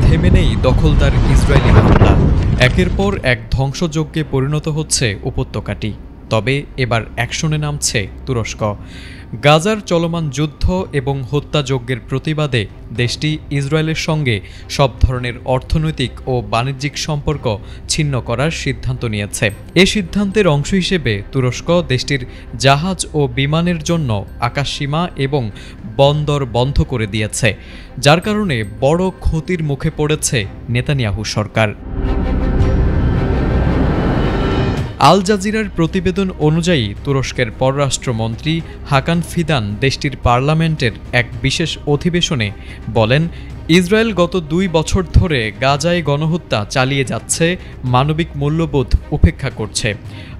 থেমে নেই দখলদার ইসরায়েলি হামলা। একের পর এক ধ্বংসযজ্ঞে পরিণত হচ্ছে উপত্যকাটি। তবে এবার অ্যাকশনে নামছে তুরস্ক। গাজার চলমান যুদ্ধ এবং হত্যাযজ্ঞের প্রতিবাদে দেশটি ইসরায়েলের সঙ্গে সব ধরনের অর্থনৈতিক ও বাণিজ্যিক সম্পর্ক ছিন্ন করার সিদ্ধান্ত নিয়েছে। এ সিদ্ধান্তের অংশ হিসেবে তুরস্ক দেশটির জাহাজ ও বিমানের জন্য আকাশসীমা এবং বন্দর বন্ধ করে দিয়েছে, যার কারণে বড় ক্ষতির মুখে পড়েছে নেতানিয়াহু সরকার। আল জাজিরার প্রতিবেদন অনুযায়ী তুরস্কের পররাষ্ট্রমন্ত্রী হাকান ফিদান দেশটির পার্লামেন্টের এক বিশেষ অধিবেশনে বলেন, ইসরায়েল গত 2 বছর ধরে গাজায় গণহত্যা চালিয়ে যাচ্ছে, মানবিক মূল্যবোধ উপেক্ষা করছে।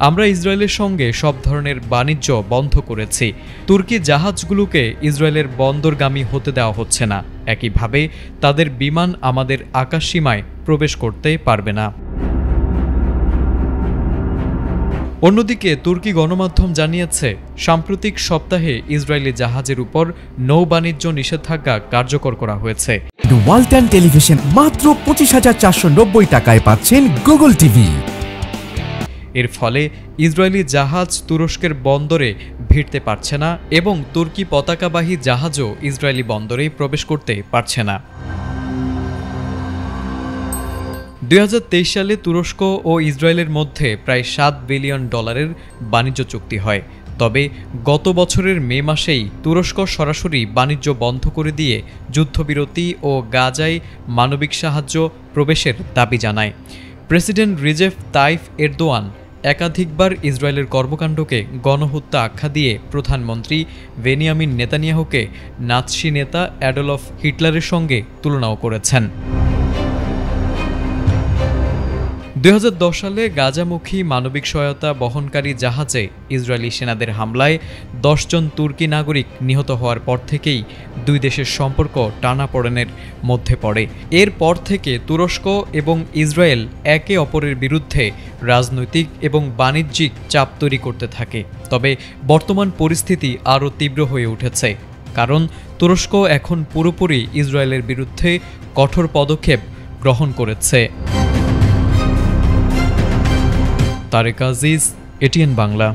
আমরা ইসরায়েলের সঙ্গে সব ধরনের বাণিজ্য বন্ধ করেছি। তুর্কি জাহাজগুলোকে ইসরায়েলের বন্দরগামী হতে দেওয়া হচ্ছে না। একইভাবে তাদের বিমান আমাদের আকাশসীমায় প্রবেশ করতে পারবে না। অন্যদিকে তুর্কি গণমাধ্যম জানিয়েছে, সাম্প্রতিক সপ্তাহে ইসরায়েলি জাহাজের উপর নৌ বাণিজ্য নিষেধাজ্ঞা কার্যকর করা হয়েছে। ওয়ালটন টেলিভিশন মাত্র 25,490 টাকায় পাচ্ছেন গুগল টিভি। এর ফলে ইসরায়েলি জাহাজ তুরস্কের বন্দরে ভিড়তে পারছে না এবং তুর্কি পতাকাবাহী জাহাজও ইসরায়েলি বন্দরে প্রবেশ করতে পারছে না। 2023 সালে তুরস্ক ও ইসরায়েলের মধ্যে প্রায় $7 বিলিয়ন বাণিজ্য চুক্তি হয়। তবে গত বছরের মে মাসেই তুরস্ক সরাসরি বাণিজ্য বন্ধ করে দিয়ে যুদ্ধবিরতি ও গাজায় মানবিক সাহায্য প্রবেশের দাবি জানায়। প্রেসিডেন্ট রিজেপ তাইপ এরদোয়ান একাধিকবার ইসরায়েলের কর্মকাণ্ডকে গণহত্যা আখ্যা দিয়ে প্রধানমন্ত্রী বেনিয়ামিন নেতানিয়াহুকে নাৎসি নেতা অ্যাডলফ হিটলারের সঙ্গে তুলনাও করেছেন। 2010 সালে গাজামুখী মানবিক সহায়তা বহনকারী জাহাজে ইসরায়েলি সেনাদের হামলায় 10 জন তুর্কি নাগরিক নিহত হওয়ার পর থেকেই দুই দেশের সম্পর্ক টানাপোড়েনের মধ্যে পড়ে। এরপর থেকে তুরস্ক এবং ইসরায়েল একে অপরের বিরুদ্ধে রাজনৈতিক এবং বাণিজ্যিক চাপ তৈরি করতে থাকে। তবে বর্তমান পরিস্থিতি আরও তীব্র হয়ে উঠেছে, কারণ তুরস্ক এখন পুরোপুরি ইসরায়েলের বিরুদ্ধে কঠোর পদক্ষেপ গ্রহণ করেছে। তারেক আজিজ, এটিএন বাংলা।